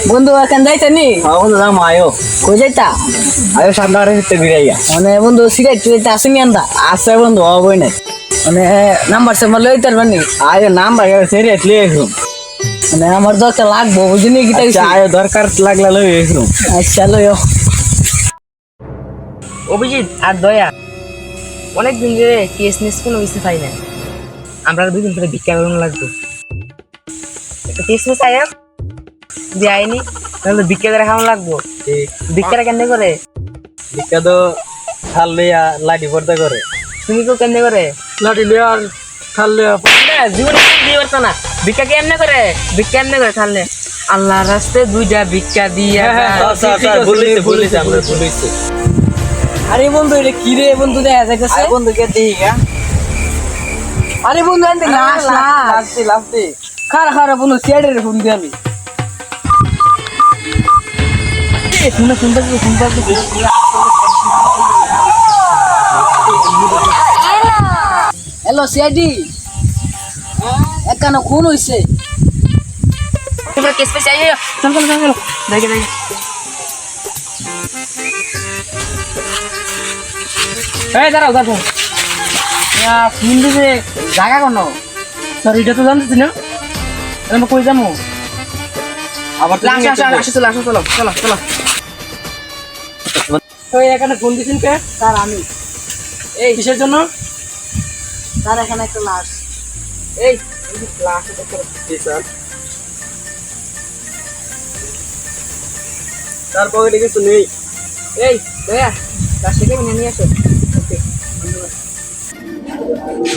বন্ধু এখন যাইতে নি বন্ধু যাম আয়ো কই যাইতা আয়ো সামনে ভিতরে ঘুরাইয়া মানে বন্ধু সিগারেট টুইতে আসেনি আন্দা আছে বন্ধু হবই না মানে নাম্বার সে লই তারবানি আয়ো নাম্বার সিরিয়াস লিয়ে আসুন মানে আমার দরকার লাগবো বুঝিনি কি আচ্ছা আয়ো দরকার লাগলে লই আসুন আচ্ছা লইও অভিজিৎ আর দয়া অনেক দিন ধরে কেস নিস কোনো কিছু পাই না আমরা দুদিন ধরে ভিক্ষা করুন লাগবো একটা কেস নিস আয়া দেয়নি তাহলে ভিক্ষা করে খাওয়ানো লাগবো ভিক্ষাটা কেন করে ভিক্ষা তো খাল লইয়া লাঠি পর্দা করে তুমি কেউ কেন করে লাঠি লইয়া আর খাল লইয়া জীবনে দিয়ে পারতো না ভিক্ষা কেমনে করে ভিক্ষা কেমনে করে খাললে আল্লাহ রাস্তে দুইটা ভিক্ষা দিয়া বলিস আমরা বলিস আরে বন্ধু এটা কি রে বন্ধু দেখা যাইতেছে বন্ধুকে দিই আরে বন্ধু আনতে লাস লাস লাস্তি খারা খারা বন্ধু সিয়াড়ের ফোন দিয়ে আমি শুনে শুনতে হ্যালো সিআইডি একানো খুন হইছে তোমরা কেস পেছে আইও চল চল চল দেখে দেখে এই দাঁড়াও দাঁড়াও শুনতে যে জায়গা কোনো স্যার এটা তো জানতেছি না আমি কই যাবো আবার আসো চলো চলো চলো চলো তো এখানে ফোন দিছেন কে স্যার আমি এই কিসের জন্য স্যার এখানে একটা লাশ এই লাশ স্যার তার পকেটে কিছু নেই এই দয়া লাশটাকে নিয়ে আসো ওকে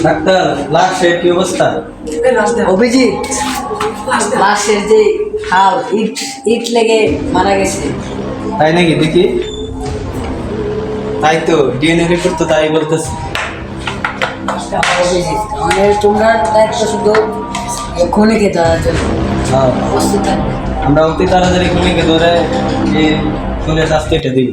ডাক্তার লাশের কি অবস্থা অভিজিৎ লাশের যে হাল ইট ইট লেগে মারা গেছে তাই নাকি দেখি তাই তো ডিএনএ রিপোর্ট তো তাই বলতেছে অভিজিৎ মানে তোমরা দায়িত্ব শুধু খুনিকে ধরার জন্য প্রস্তুত থাকবে আমরা অতি তাড়াতাড়ি খুনিকে ধরে এই খুনের শাস্তিটা দিব